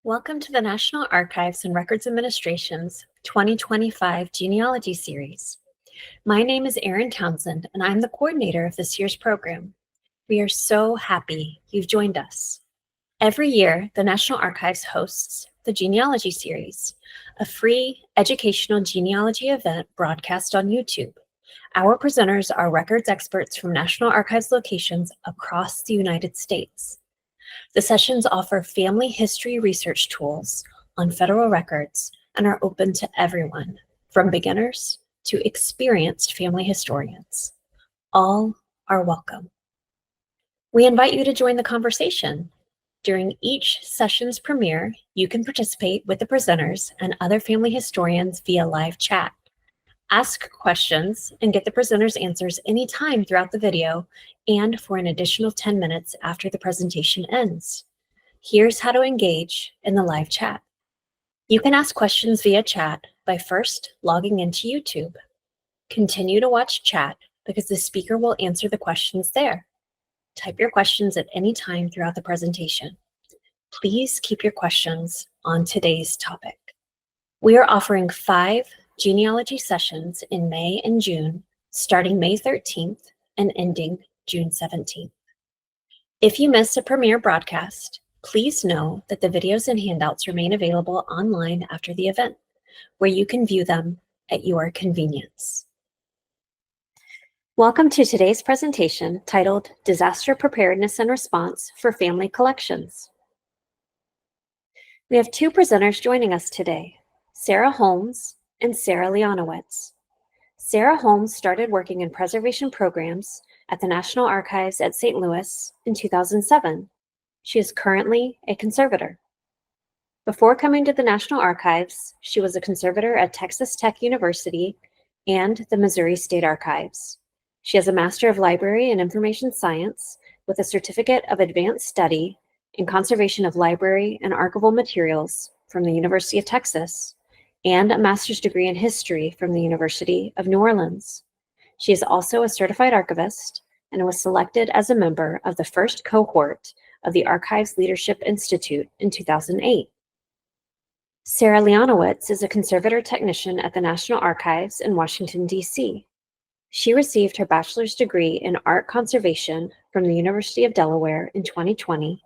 Welcome to the National Archives and Records Administration's 2025 Genealogy Series. My name is Erin Townsend, and I'm the coordinator of this year's program. We are so happy you've joined us. Every year, the National Archives hosts the Genealogy Series, a free educational genealogy event broadcast on YouTube. Our presenters are records experts from National Archives locations across the United States. The sessions offer family history research tools on federal records and are open to everyone, from beginners to experienced family historians. All are welcome. We invite you to join the conversation. During each session's premiere, you can participate with the presenters and other family historians via live chat. Ask questions and get the presenters' answers anytime throughout the video and for an additional 10 minutes after the presentation ends. Here's how to engage in the live chat. You can ask questions via chat by first logging into YouTube. Continue to watch chat because the speaker will answer the questions there. Type your questions at any time throughout the presentation. Please keep your questions on today's topic. We are offering 5 genealogy sessions in May and June, starting May 13th and ending June 17th. If you miss a premiere broadcast, please know that the videos and handouts remain available online after the event, where you can view them at your convenience. Welcome to today's presentation titled Disaster Preparedness and Response for Family Collections. We have 2 presenters joining us today, Sara Holmes and Sara Leonowitz. Sara Holmes started working in preservation programs at the National Archives at St. Louis in 2007. She is currently a conservator. Before coming to the National Archives, she was a conservator at Texas Tech University and the Missouri State Archives. She has a Master of Library and Information Science with a Certificate of Advanced Study in Conservation of Library and Archival Materials from the University of Texas and a master's degree in history from the University of New Orleans. She is also a certified archivist and was selected as a member of the first cohort of the Archives Leadership Institute in 2008. Sara Leonowitz is a conservator technician at the National Archives in Washington, D.C. She received her bachelor's degree in art conservation from the University of Delaware in 2020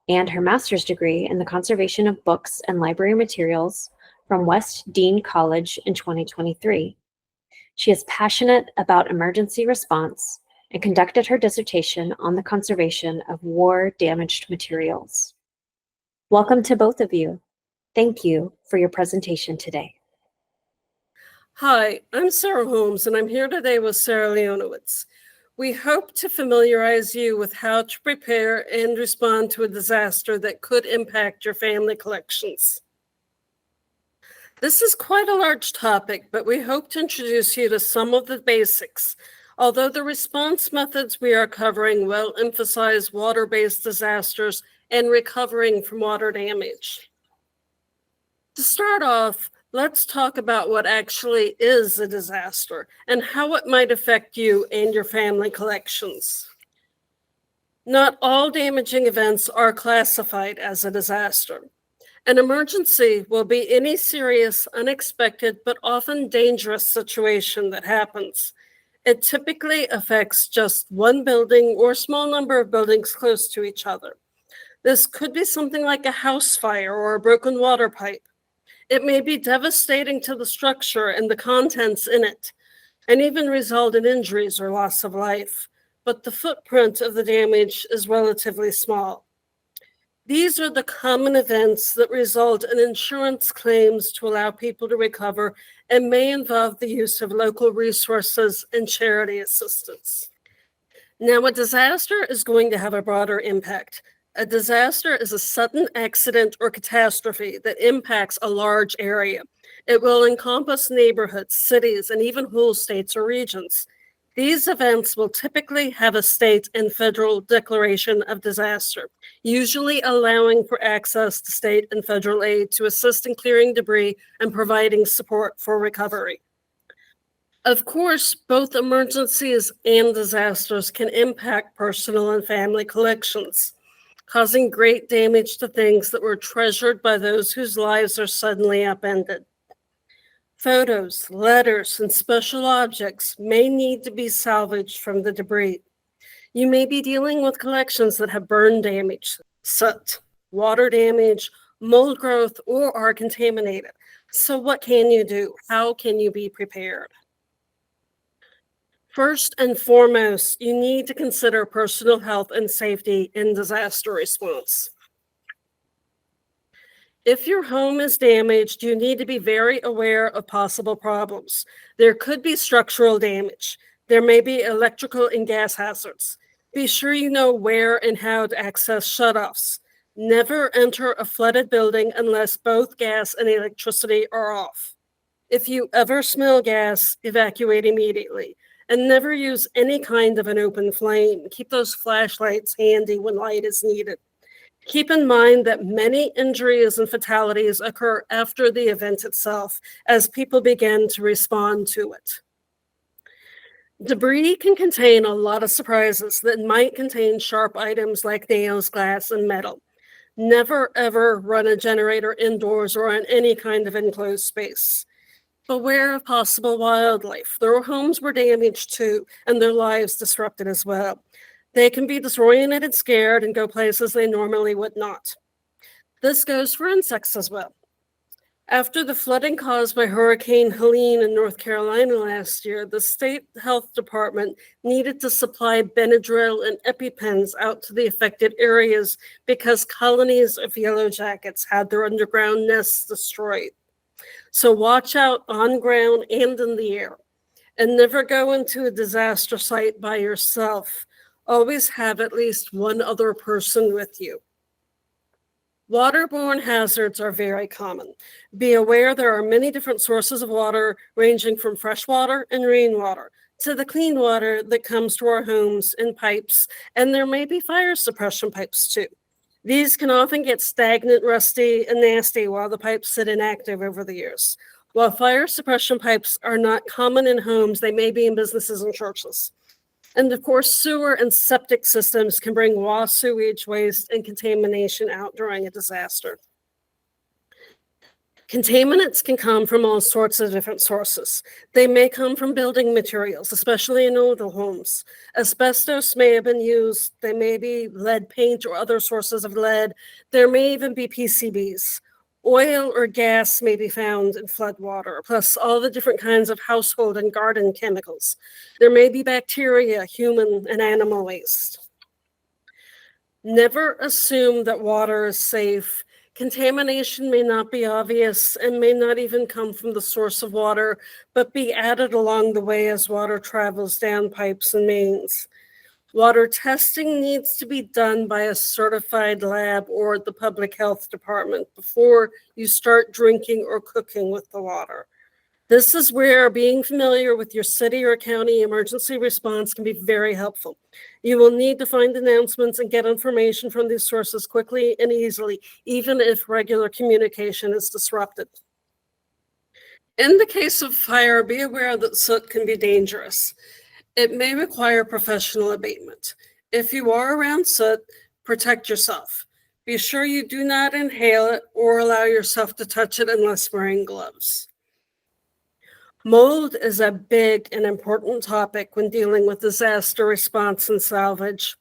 and her master's degree in the conservation of books and library materials from West Dean College in 2023. She is passionate about emergency response and conducted her dissertation on the conservation of war-damaged materials. Welcome to both of you. Thank you for your presentation today. Hi, I'm Sara Holmes, and I'm here today with Sara Leonowitz. We hope to familiarize you with how to prepare and respond to a disaster that could impact your family collections. This is quite a large topic, but we hope to introduce you to some of the basics, although the response methods we are covering will emphasize water-based disasters and recovering from water damage. To start off, let's talk about what actually is a disaster and how it might affect you and your family collections. Not all damaging events are classified as a disaster. An emergency will be any serious, unexpected, but often dangerous situation that happens. It typically affects just one building or a small number of buildings close to each other. This could be something like a house fire or a broken water pipe. It may be devastating to the structure and the contents in it, and even result in injuries or loss of life, but the footprint of the damage is relatively small. These are the common events that result in insurance claims to allow people to recover and may involve the use of local resources and charity assistance. Now, a disaster is going to have a broader impact. A disaster is a sudden accident or catastrophe that impacts a large area. It will encompass neighborhoods, cities, and even whole states or regions. These events will typically have a state and federal declaration of disaster, usually allowing for access to state and federal aid to assist in clearing debris and providing support for recovery. Of course, both emergencies and disasters can impact personal and family collections. causing great damage to things that were treasured by those whose lives are suddenly upended. Photos, letters, and special objects may need to be salvaged from the debris. You may be dealing with collections that have burn damage, soot, water damage, mold growth, or are contaminated. So what can you do? How can you be prepared? First and foremost, you need to consider personal health and safety in disaster response. If your home is damaged, you need to be very aware of possible problems. There could be structural damage. There may be electrical and gas hazards. Be sure you know where and how to access shutoffs. Never enter a flooded building unless both gas and electricity are off. If you ever smell gas, evacuate immediately. And never use any kind of an open flame. Keep those flashlights handy when light is needed. Keep in mind that many injuries and fatalities occur after the event itself as people begin to respond to it. Debris can contain a lot of surprises that might contain sharp items like nails, glass, and metal. Never ever run a generator indoors or in any kind of enclosed space. Beware of possible wildlife. Their homes were damaged too, and their lives disrupted as well. They can be disoriented, scared, and go places they normally would not. This goes for insects as well. After the flooding caused by Hurricane Helene in North Carolina last year, the state health department needed to supply Benadryl and EpiPens out to the affected areas because colonies of yellow jackets had their underground nests destroyed. So watch out on ground and in the air, and never go into a disaster site by yourself. Always have at least one other person with you. Waterborne hazards are very common. Be aware there are many different sources of water, ranging from fresh water and rainwater to the clean water that comes to our homes in pipes, and there may be fire suppression pipes too. These can often get stagnant, rusty, and nasty while the pipes sit inactive over the years. While fire suppression pipes are not common in homes, they may be in businesses and churches. And of course, sewer and septic systems can bring raw sewage waste and contamination out during a disaster. Contaminants can come from all sorts of different sources. They may come from building materials, especially in older homes. Asbestos may have been used. There may be lead paint or other sources of lead. There may even be PCBs. Oil or gas may be found in flood water, plus all the different kinds of household and garden chemicals. There may be bacteria, human and animal waste. Never assume that water is safe. Contamination may not be obvious and may not even come from the source of water, but be added along the way as water travels down pipes and mains. Water testing needs to be done by a certified lab or the public health department before you start drinking or cooking with the water. This is where being familiar with your city or county emergency response can be very helpful. You will need to find announcements and get information from these sources quickly and easily, even if regular communication is disrupted. In the case of fire, be aware that soot can be dangerous. It may require professional abatement. If you are around soot, protect yourself. Be sure you do not inhale it or allow yourself to touch it unless wearing gloves. Mold is a big and important topic when dealing with disaster response and salvage.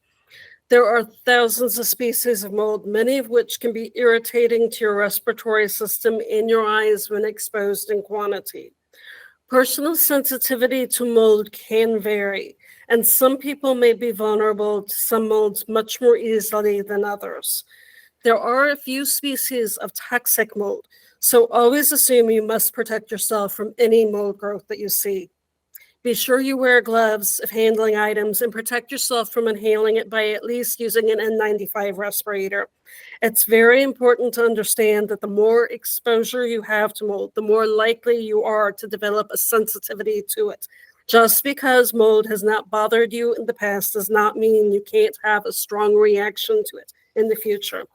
There are thousands of species of mold, many of which can be irritating to your respiratory system and your eyes when exposed in quantity. Personal sensitivity to mold can vary, and some people may be vulnerable to some molds much more easily than others. There are a few species of toxic mold, so always assume you must protect yourself from any mold growth that you see. Be sure you wear gloves if handling items and protect yourself from inhaling it by at least using an N95 respirator. It's very important to understand that the more exposure you have to mold, the more likely you are to develop a sensitivity to it. Just because mold has not bothered you in the past does not mean you can't have a strong reaction to it in the future.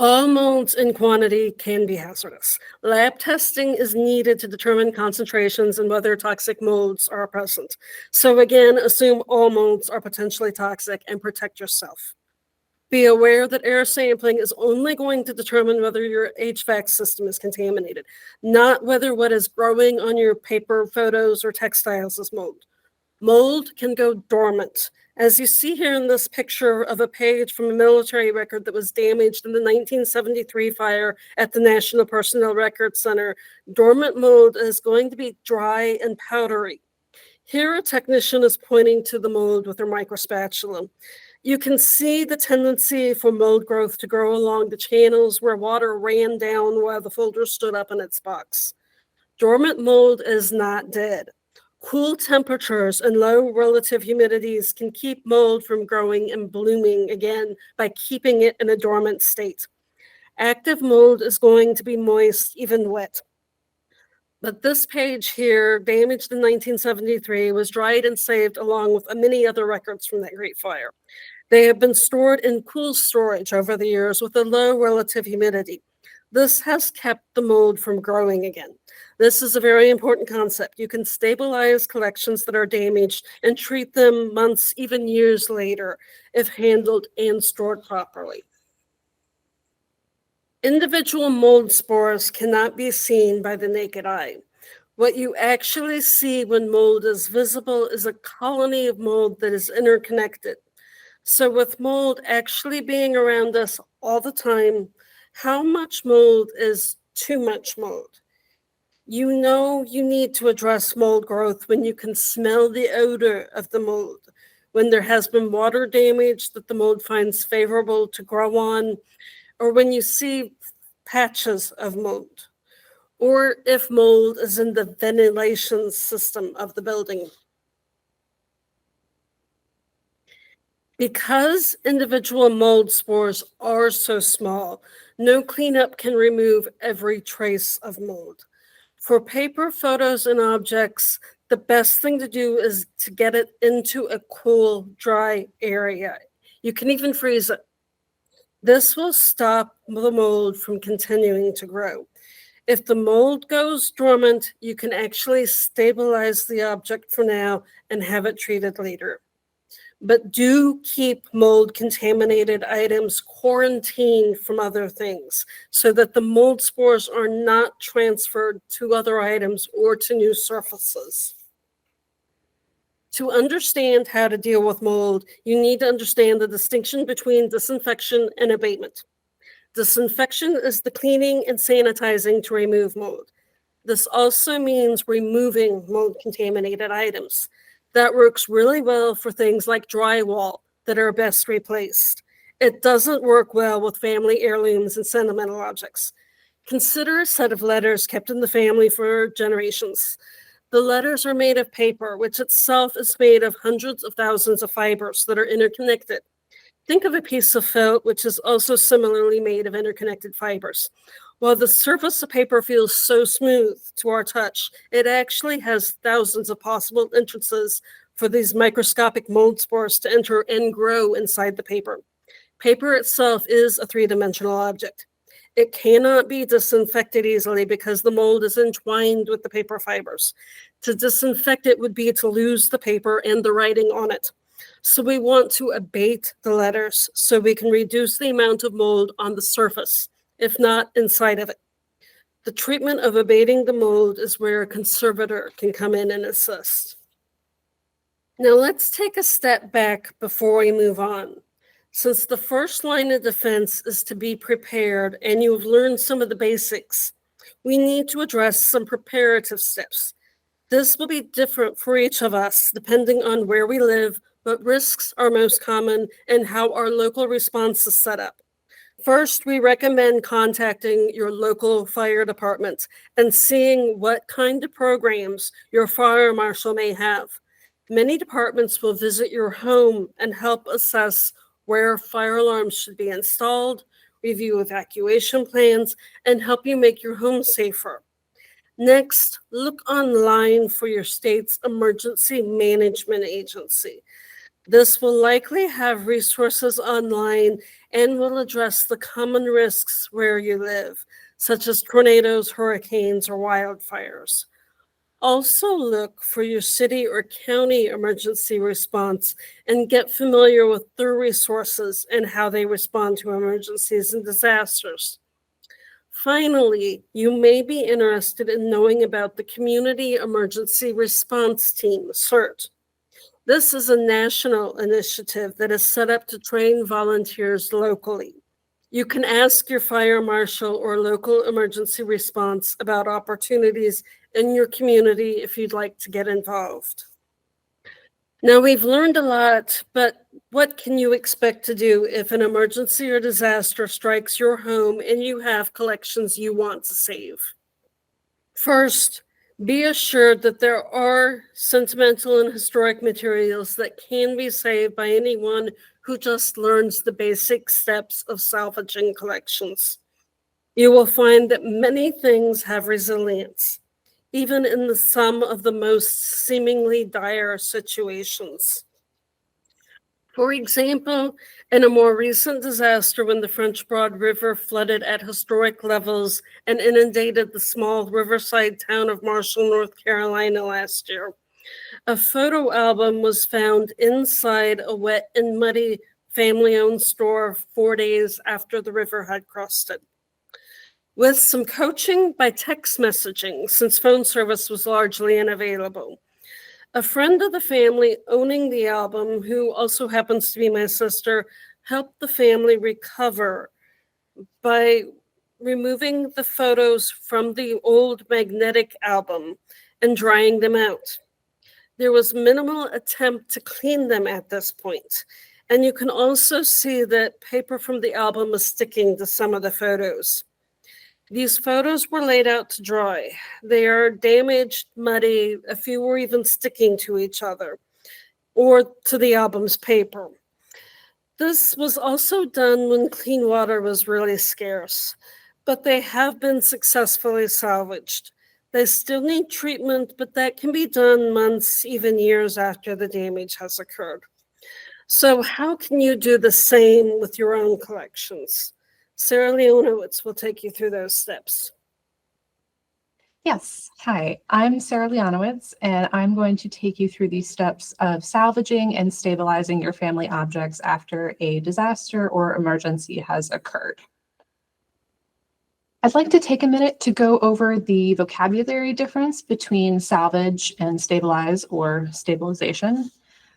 All molds in quantity can be hazardous. Lab testing is needed to determine concentrations and whether toxic molds are present. So again, assume all molds are potentially toxic and protect yourself. Be aware that air sampling is only going to determine whether your HVAC system is contaminated, not whether what is growing on your paper, photos, or textiles is mold. Mold can go dormant. As you see here in this picture of a page from a military record that was damaged in the 1973 fire at the National Personnel Records Center, dormant mold is going to be dry and powdery. Here, a technician is pointing to the mold with her microspatula. You can see the tendency for mold growth to grow along the channels where water ran down while the folder stood up in its box. Dormant mold is not dead. Cool temperatures and low relative humidities can keep mold from growing and blooming again by keeping it in a dormant state. Active mold is going to be moist, even wet. But this page here, damaged in 1973, was dried and saved along with many other records from that great fire. They have been stored in cool storage over the years with a low relative humidity. This has kept the mold from growing again. This is a very important concept. You can stabilize collections that are damaged and treat them months, even years later, if handled and stored properly. Individual mold spores cannot be seen by the naked eye. What you actually see when mold is visible is a colony of mold that is interconnected. So with mold actually being around us all the time, how much mold is too much mold? You know you need to address mold growth when you can smell the odor of the mold, when there has been water damage that the mold finds favorable to grow on, or when you see patches of mold, or if mold is in the ventilation system of the building. Because individual mold spores are so small, no cleanup can remove every trace of mold. For paper, photos, and objects, the best thing to do is to get it into a cool, dry area. You can even freeze it. This will stop the mold from continuing to grow. If the mold goes dormant, you can actually stabilize the object for now and have it treated later. But do keep mold contaminated items quarantined from other things so that the mold spores are not transferred to other items or to new surfaces. To understand how to deal with mold, you need to understand the distinction between disinfection and abatement. Disinfection is the cleaning and sanitizing to remove mold. This also means removing mold-contaminated items. That works really well for things like drywall that are best replaced. It doesn't work well with family heirlooms and sentimental objects. Consider a set of letters kept in the family for generations. The letters are made of paper, which itself is made of hundreds of thousands of fibers that are interconnected. Think of a piece of felt, which is also similarly made of interconnected fibers. While the surface of paper feels so smooth to our touch, it actually has thousands of possible entrances for these microscopic mold spores to enter and grow inside the paper. Paper itself is a three-dimensional object. It cannot be disinfected easily because the mold is entwined with the paper fibers. To disinfect it would be to lose the paper and the writing on it. So we want to abate the letters so we can reduce the amount of mold on the surface, if not inside of it. The treatment of abating the mold is where a conservator can come in and assist. Now let's take a step back before we move on. Since the first line of defense is to be prepared and you have learned some of the basics, we need to address some preparative steps. This will be different for each of us depending on where we live, what risks are most common, and how our local response is set up. First, we recommend contacting your local fire department and seeing what kind of programs your fire marshal may have. Many departments will visit your home and help assess where fire alarms should be installed, review evacuation plans, and help you make your home safer. Next, look online for your state's emergency management agency. This will likely have resources online and will address the common risks where you live, such as tornadoes, hurricanes, or wildfires. Also look for your city or county emergency response and get familiar with their resources and how they respond to emergencies and disasters. Finally, you may be interested in knowing about the Community Emergency Response Team, CERT. This is a national initiative that is set up to train volunteers locally. You can ask your fire marshal or local emergency response about opportunities in your community if you'd like to get involved. Now, we've learned a lot, but what can you expect to do if an emergency or disaster strikes your home and you have collections you want to save? First, be assured that there are sentimental and historic materials that can be saved by anyone who just learns the basic steps of salvaging collections. You will find that many things have resilience, even in some of the most seemingly dire situations. For example, in a more recent disaster when the French Broad River flooded at historic levels and inundated the small riverside town of Marshall, North Carolina last year, a photo album was found inside a wet and muddy family-owned store 4 days after the river had crossed it. With some coaching by text messaging, since phone service was largely unavailable, a friend of the family owning the album, who also happens to be my sister, helped the family recover by removing the photos from the old magnetic album and drying them out. There was minimal attempt to clean them at this point, and you can also see that paper from the album is sticking to some of the photos. These photos were laid out to dry. They are damaged, muddy, a few were even sticking to each other or to the album's paper. This was also done when clean water was really scarce, but they have been successfully salvaged. They still need treatment, but that can be done months, even years after the damage has occurred. So how can you do the same with your own collections? Sara Leonowitz will take you through those steps. Yes. Hi, I'm Sara Leonowitz, and I'm going to take you through these steps of salvaging and stabilizing your family objects after a disaster or emergency has occurred. I'd like to take a minute to go over the vocabulary difference between salvage and stabilize or stabilization.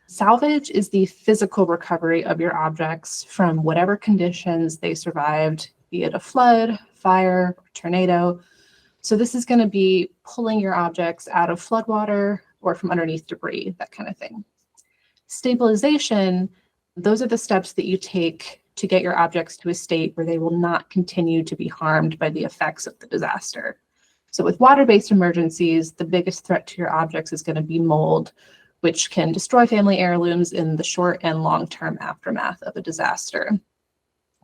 Salvage is the physical recovery of your objects from whatever conditions they survived, be it a flood, fire, or tornado. So this is going to be pulling your objects out of floodwater or from underneath debris, that kind of thing. Stabilization, those are the steps that you take to get your objects to a state where they will not continue to be harmed by the effects of the disaster. So with water-based emergencies, the biggest threat to your objects is going to be mold, which can destroy family heirlooms in the short and long-term aftermath of a disaster.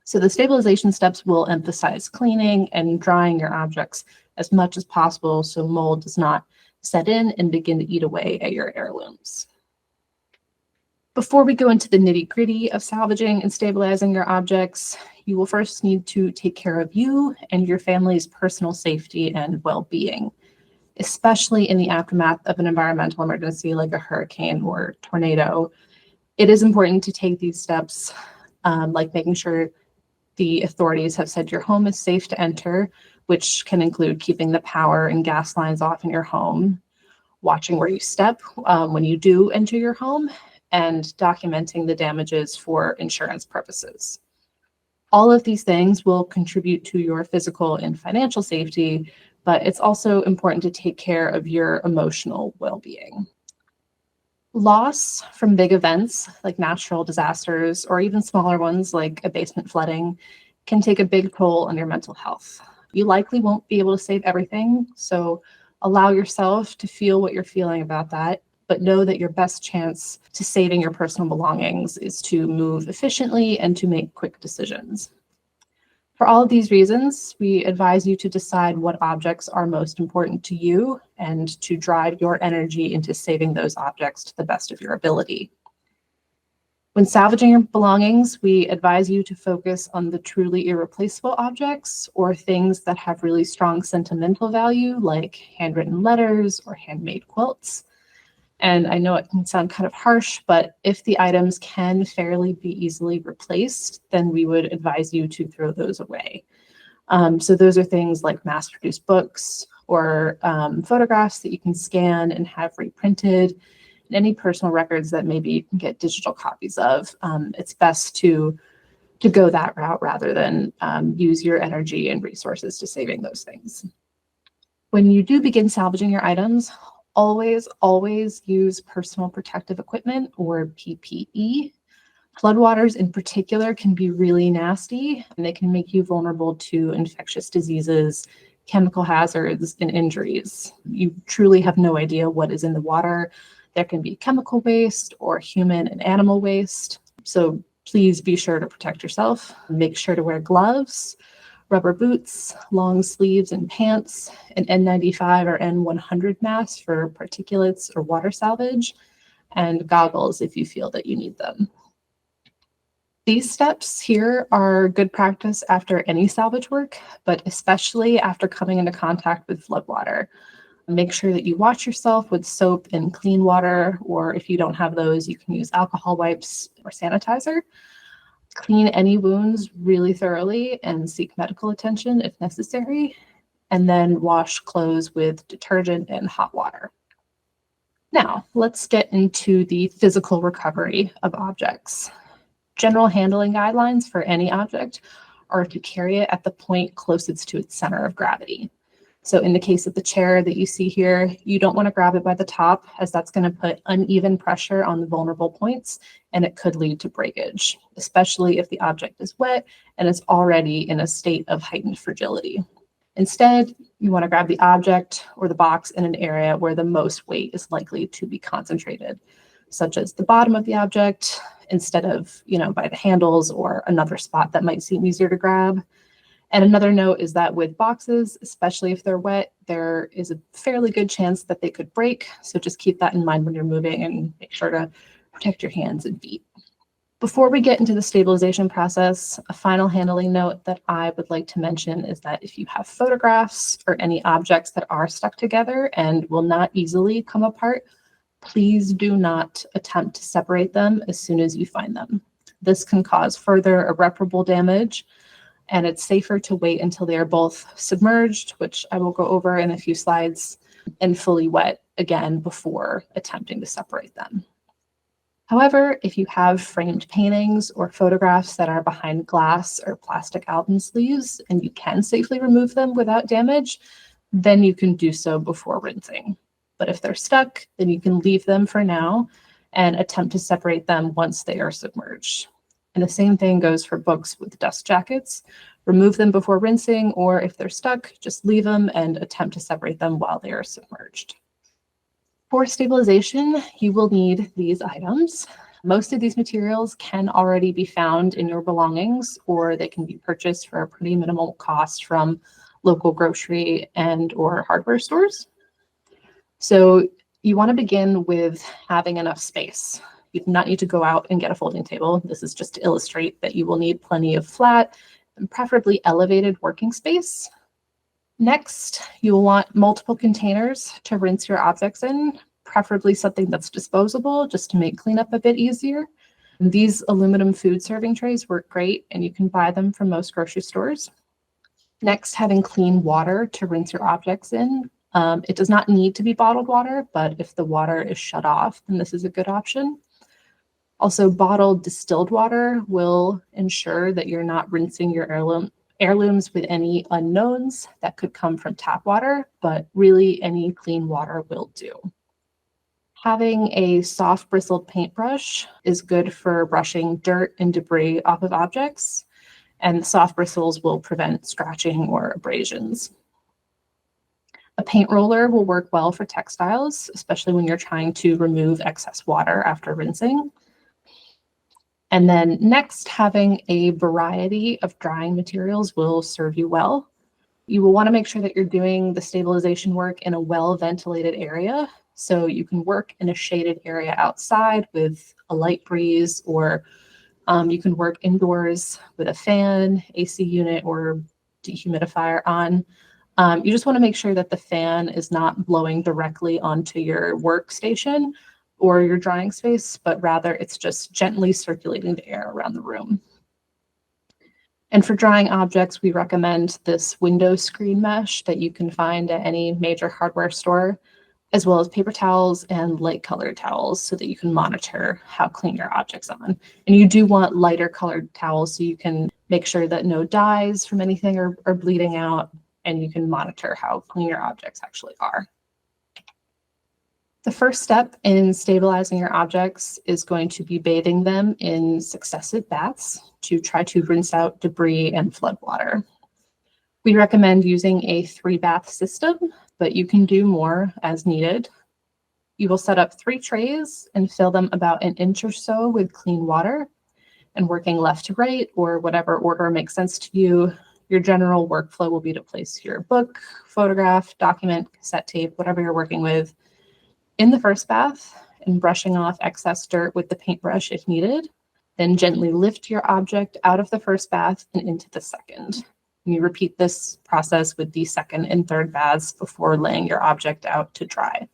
So the stabilization steps will emphasize cleaning and drying your objects as much as possible so mold does not set in and begin to eat away at your heirlooms. Before we go into the nitty-gritty of salvaging and stabilizing your objects, you will first need to take care of you and your family's personal safety and well-being, especially in the aftermath of an environmental emergency like a hurricane or tornado. It is important to take these steps, like making sure the authorities have said your home is safe to enter, which can include keeping the power and gas lines off in your home, watching where you step when you do enter your home, and documenting the damages for insurance purposes. All of these things will contribute to your physical and financial safety, but it's also important to take care of your emotional well-being. Loss from big events like natural disasters or even smaller ones like a basement flooding can take a big toll on your mental health. You likely won't be able to save everything, so allow yourself to feel what you're feeling about that, but know that your best chance to saving your personal belongings is to move efficiently and to make quick decisions. For all of these reasons, we advise you to decide what objects are most important to you and to drive your energy into saving those objects to the best of your ability. When salvaging your belongings, we advise you to focus on the truly irreplaceable objects or things that have really strong sentimental value, like handwritten letters or handmade quilts. And I know it can sound kind of harsh, but if the items can fairly be easily replaced, then we would advise you to throw those away. So those are things like mass-produced books or photographs that you can scan and have reprinted, and any personal records that maybe you can get digital copies of. It's best to go that route rather than use your energy and resources to saving those things. When you do begin salvaging your items, always use personal protective equipment or PPE. Floodwaters in particular can be really nasty, and they can make you vulnerable to infectious diseases, chemical hazards, and injuries. You truly have no idea what is in the water. There can be chemical waste or human and animal waste. So please be sure to protect yourself. Make sure to wear gloves, rubber boots, long sleeves and pants, an N95 or N100 mask for particulates or water salvage, and goggles if you feel that you need them. These steps here are good practice after any salvage work, but especially after coming into contact with floodwater. Make sure that you wash yourself with soap and clean water, or if you don't have those, you can use alcohol wipes or sanitizer. Clean any wounds really thoroughly and seek medical attention if necessary, and then wash clothes with detergent and hot water. Now, let's get into the physical recovery of objects. General handling guidelines for any object are to carry it at the point closest to its center of gravity. So in the case of the chair that you see here, you don't want to grab it by the top, as that's going to put uneven pressure on the vulnerable points, and it could lead to breakage, especially if the object is wet and is already in a state of heightened fragility. Instead, you want to grab the object or the box in an area where the most weight is likely to be concentrated, such as the bottom of the object, instead of, by the handles or another spot that might seem easier to grab. And another note is that with boxes, especially if they're wet, there is a fairly good chance that they could break. So just keep that in mind when you're moving and make sure to protect your hands and feet. Before we get into the stabilization process, a final handling note that I would like to mention is that if you have photographs or any objects that are stuck together and will not easily come apart, please do not attempt to separate them as soon as you find them. This can cause further irreparable damage, and it's safer to wait until they are both submerged, which I will go over in a few slides, and fully wet again before attempting to separate them. However, if you have framed paintings or photographs that are behind glass or plastic album sleeves and you can safely remove them without damage, then you can do so before rinsing. But if they're stuck, then you can leave them for now and attempt to separate them once they are submerged. And the same thing goes for books with dust jackets. Remove them before rinsing, or if they're stuck, just leave them and attempt to separate them while they are submerged. For stabilization, you will need these items. Most of these materials can already be found in your belongings, or they can be purchased for a pretty minimal cost from local grocery and or hardware stores. So you want to begin with having enough space. You do not need to go out and get a folding table. This is just to illustrate that you will need plenty of flat and preferably elevated working space. Next, you will want multiple containers to rinse your objects in, preferably something that's disposable just to make cleanup a bit easier. These aluminum food serving trays work great, and you can buy them from most grocery stores. Next, having clean water to rinse your objects in. It does not need to be bottled water, but if the water is shut off, then this is a good option. Also, bottled distilled water will ensure that you're not rinsing your heirlooms with any unknowns that could come from tap water, but really any clean water will do. Having a soft bristled paintbrush is good for brushing dirt and debris off of objects, and soft bristles will prevent scratching or abrasions. A paint roller will work well for textiles, especially when you're trying to remove excess water after rinsing. And then next, having a variety of drying materials will serve you well. You will want to make sure that you're doing the stabilization work in a well-ventilated area. So you can work in a shaded area outside with a light breeze, or you can work indoors with a fan, AC unit, or dehumidifier on. You just want to make sure that the fan is not blowing directly onto your workstation or your drying space, but rather it's just gently circulating the air around the room. And for drying objects, we recommend this window screen mesh that you can find at any major hardware store, as well as paper towels and light colored towels so that you can monitor how clean your object's on. And you do want lighter colored towels so you can make sure that no dyes from anything are bleeding out, and you can monitor how clean your objects actually are. The first step in stabilizing your objects is going to be bathing them in successive baths to try to rinse out debris and flood water. We recommend using a 3-bath system, but you can do more as needed. You will set up 3 trays and fill them about an inch or so with clean water, and working left to right or whatever order makes sense to you. Your general workflow will be to place your book, photograph, document, cassette tape, whatever you're working with, in the first bath, and brushing off excess dirt with the paintbrush if needed. Then gently lift your object out of the first bath and into the second. And you repeat this process with the second and third baths before laying your object out to dry.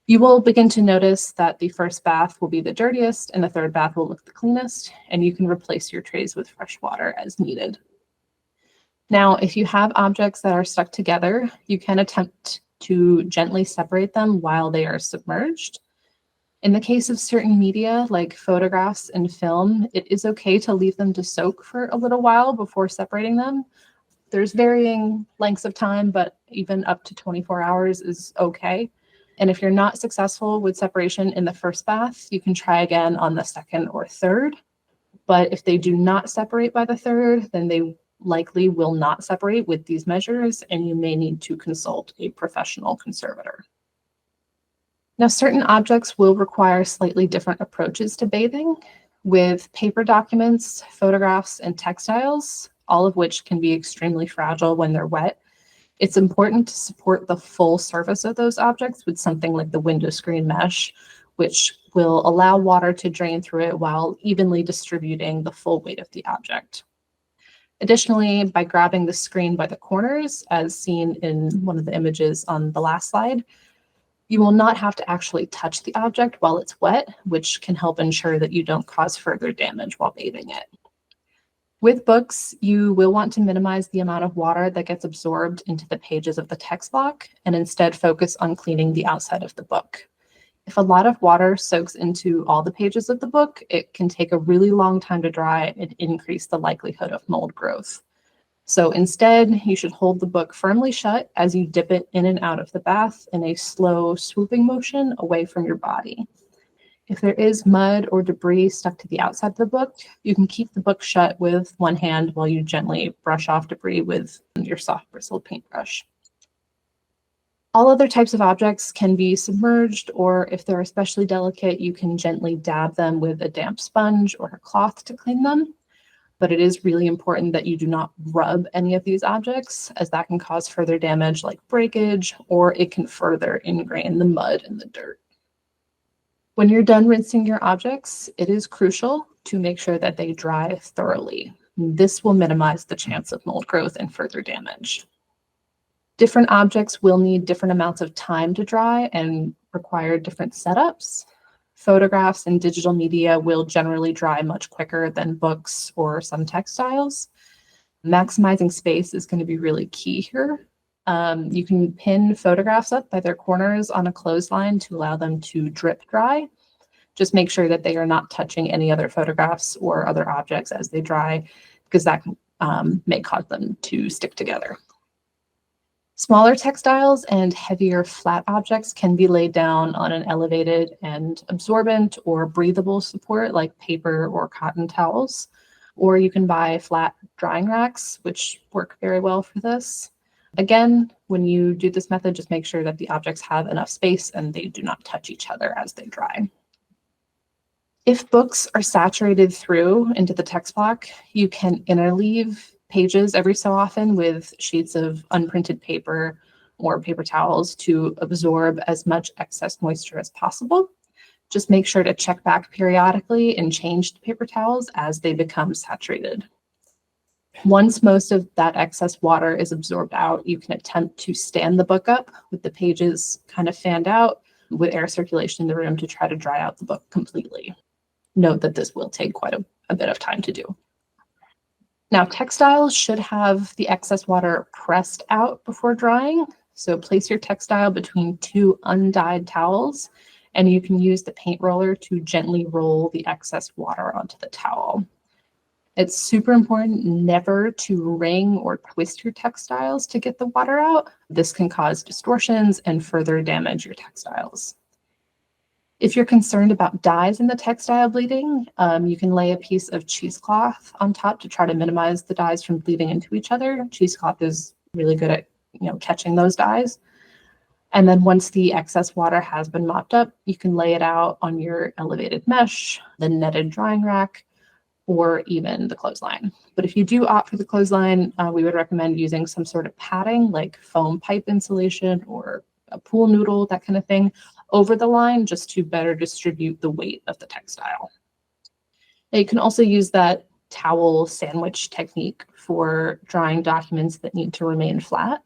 You will begin to notice that the first bath will be the dirtiest and the third bath will look the cleanest, and you can replace your trays with fresh water as needed. Now, if you have objects that are stuck together, you can attempt to gently separate them while they are submerged. In the case of certain media, like photographs and film, it is okay to leave them to soak for a little while before separating them. There's varying lengths of time, but even up to 24 hours is okay. And if you're not successful with separation in the first bath, you can try again on the second or third. But if they do not separate by the third, then they likely will not separate with these measures, and you may need to consult a professional conservator. Now, certain objects will require slightly different approaches to bathing, with paper documents, photographs, and textiles, all of which can be extremely fragile when they're wet. It's important to support the full surface of those objects with something like the window screen mesh, which will allow water to drain through it while evenly distributing the full weight of the object. Additionally, by grabbing the screen by the corners, as seen in one of the images on the last slide, you will not have to actually touch the object while it's wet, which can help ensure that you don't cause further damage while bathing it. With books, you will want to minimize the amount of water that gets absorbed into the pages of the text block and instead focus on cleaning the outside of the book. If a lot of water soaks into all the pages of the book, it can take a really long time to dry and increase the likelihood of mold growth. So instead, you should hold the book firmly shut as you dip it in and out of the bath in a slow, swooping motion away from your body. If there is mud or debris stuck to the outside of the book, you can keep the book shut with one hand while you gently brush off debris with your soft bristled paintbrush. All other types of objects can be submerged, or if they're especially delicate, you can gently dab them with a damp sponge or a cloth to clean them. But it is really important that you do not rub any of these objects, as that can cause further damage like breakage, or it can further ingrain the mud and the dirt. When you're done rinsing your objects, it is crucial to make sure that they dry thoroughly. This will minimize the chance of mold growth and further damage. Different objects will need different amounts of time to dry and require different setups. Photographs and digital media will generally dry much quicker than books or some textiles. Maximizing space is going to be really key here. You can pin photographs up by their corners on a clothesline to allow them to drip dry. Just make sure that they are not touching any other photographs or other objects as they dry, because that may cause them to stick together. Smaller textiles and heavier flat objects can be laid down on an elevated and absorbent or breathable support like paper or cotton towels, or you can buy flat drying racks, which work very well for this. Again, when you do this method, just make sure that the objects have enough space and they do not touch each other as they dry. If books are saturated through into the text block, you can interleave pages every so often with sheets of unprinted paper or paper towels to absorb as much excess moisture as possible. Just make sure to check back periodically and change the paper towels as they become saturated. Once most of that excess water is absorbed out, you can attempt to stand the book up with the pages kind of fanned out with air circulation in the room to try to dry out the book completely. Note that this will take quite a bit of time to do. Now, textiles should have the excess water pressed out before drying. So place your textile between two undyed towels, and you can use the paint roller to gently roll the excess water onto the towel. It's super important never to wring or twist your textiles to get the water out. This can cause distortions and further damage your textiles. If you're concerned about dyes in the textile bleeding, you can lay a piece of cheesecloth on top to try to minimize the dyes from bleeding into each other. Cheesecloth is really good at catching those dyes. And then once the excess water has been mopped up, you can lay it out on your elevated mesh, the netted drying rack, or even the clothesline. But if you do opt for the clothesline, we would recommend using some sort of padding like foam pipe insulation or a pool noodle, that kind of thing, over the line just to better distribute the weight of the textile. Now, you can also use that towel sandwich technique for drying documents that need to remain flat.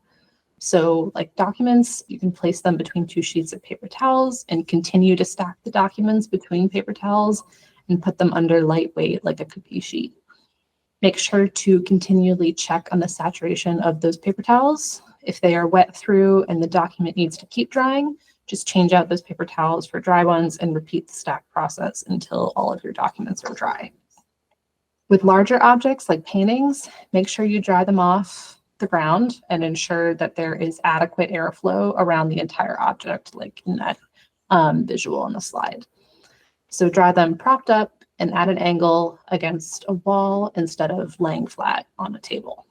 So like documents, you can place them between two sheets of paper towels and continue to stack the documents between paper towels and put them under lightweight like a cookie sheet. Make sure to continually check on the saturation of those paper towels. If they are wet through and the document needs to keep drying, just change out those paper towels for dry ones and repeat the stack process until all of your documents are dry. With larger objects like paintings, make sure you dry them off the ground and ensure that there is adequate airflow around the entire object, like in that visual on the slide. So dry them propped up and at an angle against a wall instead of laying flat on a table.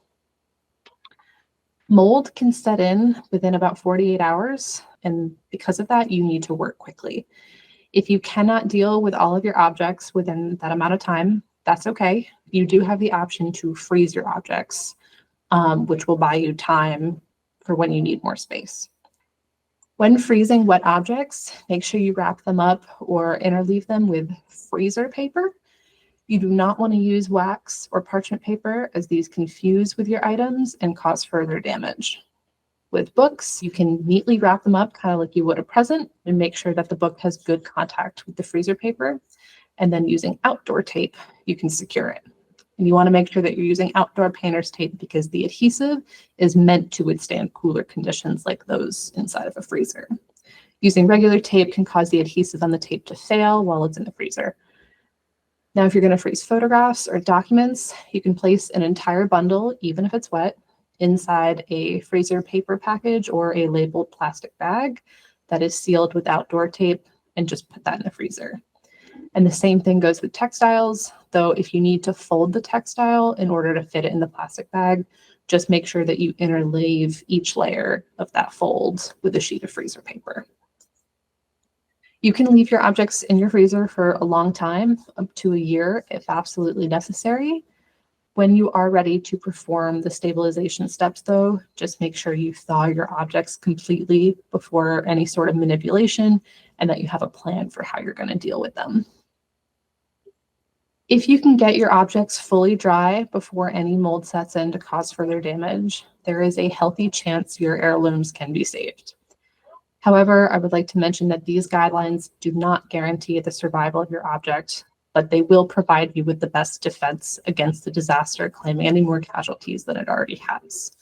Mold can set in within about 48 hours, and because of that, you need to work quickly. If you cannot deal with all of your objects within that amount of time, that's okay. You do have the option to freeze your objects, which will buy you time for when you need more space. When freezing wet objects, make sure you wrap them up or interleave them with freezer paper. You do not want to use wax or parchment paper as these can fuse with your items and cause further damage. With books, you can neatly wrap them up kind of like you would a present and make sure that the book has good contact with the freezer paper. And then using outdoor tape, you can secure it. And you want to make sure that you're using outdoor painter's tape because the adhesive is meant to withstand cooler conditions like those inside of a freezer. Using regular tape can cause the adhesive on the tape to fail while it's in the freezer. Now, if you're going to freeze photographs or documents, you can place an entire bundle, even if it's wet, inside a freezer paper package or a labeled plastic bag that is sealed with outdoor tape and just put that in the freezer. And the same thing goes with textiles, though if you need to fold the textile in order to fit it in the plastic bag, just make sure that you interleave each layer of that fold with a sheet of freezer paper. You can leave your objects in your freezer for a long time, up to a year if absolutely necessary. When you are ready to perform the stabilization steps, though, just make sure you thaw your objects completely before any sort of manipulation and that you have a plan for how you're going to deal with them. If you can get your objects fully dry before any mold sets in to cause further damage, there is a healthy chance your heirlooms can be saved. However, I would like to mention that these guidelines do not guarantee the survival of your object, but they will provide you with the best defense against the disaster claiming any more casualties than it already has.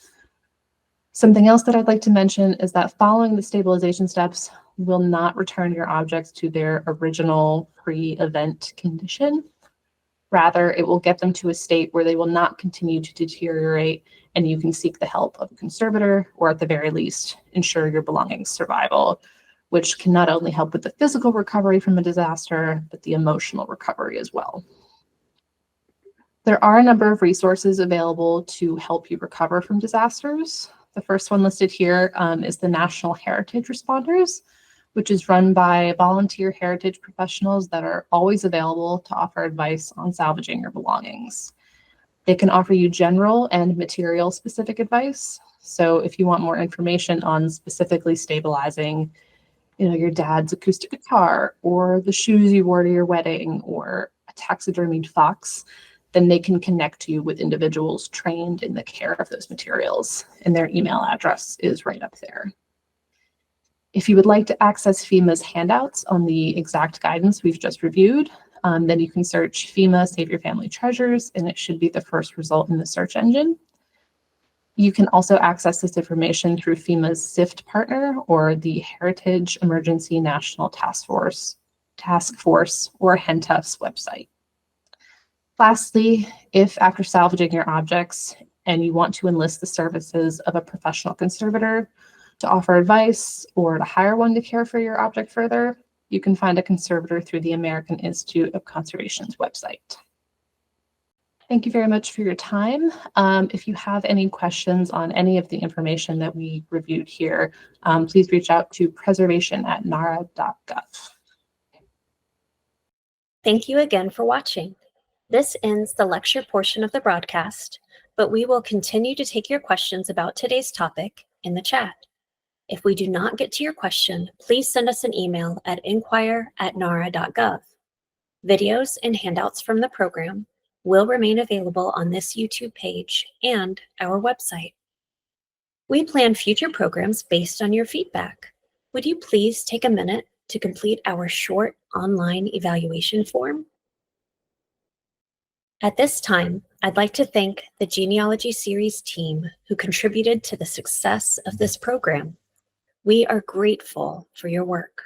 Something else that I'd like to mention is that following the stabilization steps will not return your objects to their original pre-event condition. Rather, it will get them to a state where they will not continue to deteriorate, and you can seek the help of a conservator, or at the very least, ensure your belongings' survival, which can not only help with the physical recovery from a disaster, but the emotional recovery as well. There are a number of resources available to help you recover from disasters. The first one listed here is the National Heritage Responders, which is run by volunteer heritage professionals that are always available to offer advice on salvaging your belongings. They can offer you general and material-specific advice. So if you want more information on specifically stabilizing, your dad's acoustic guitar or the shoes you wore to your wedding or a taxidermied fox, then they can connect you with individuals trained in the care of those materials, and their email address is right up there. If you would like to access FEMA's handouts on the exact guidance we've just reviewed, then you can search FEMA Save Your Family Treasures, and it should be the first result in the search engine. You can also access this information through FEMA's SIFT partner or the Heritage Emergency National Task Force or HENTUF's website. Lastly, if after salvaging your objects and you want to enlist the services of a professional conservator to offer advice or to hire one to care for your object further, you can find a conservator through the American Institute of Conservation's website. Thank you very much for your time. If you have any questions on any of the information that we reviewed here, please reach out to preservation@nara.gov. Thank you again for watching. This ends the lecture portion of the broadcast, but we will continue to take your questions about today's topic in the chat. If we do not get to your question, please send us an email at inquire@nara.gov. Videos and handouts from the program will remain available on this YouTube page and our website. We plan future programs based on your feedback. Would you please take a minute to complete our short online evaluation form? At this time, I'd like to thank the Genealogy series team who contributed to the success of this program. We are grateful for your work.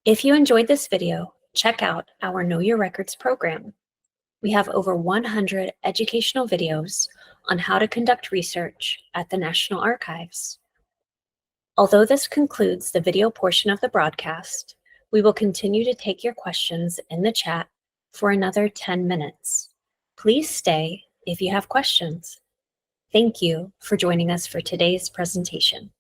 If you enjoyed this video, check out our Know Your Records program. We have over 100 educational videos on how to conduct research at the National Archives. Although this concludes the video portion of the broadcast, we will continue to take your questions in the chat for another 10 minutes. Please stay if you have questions. Thank you for joining us for today's presentation.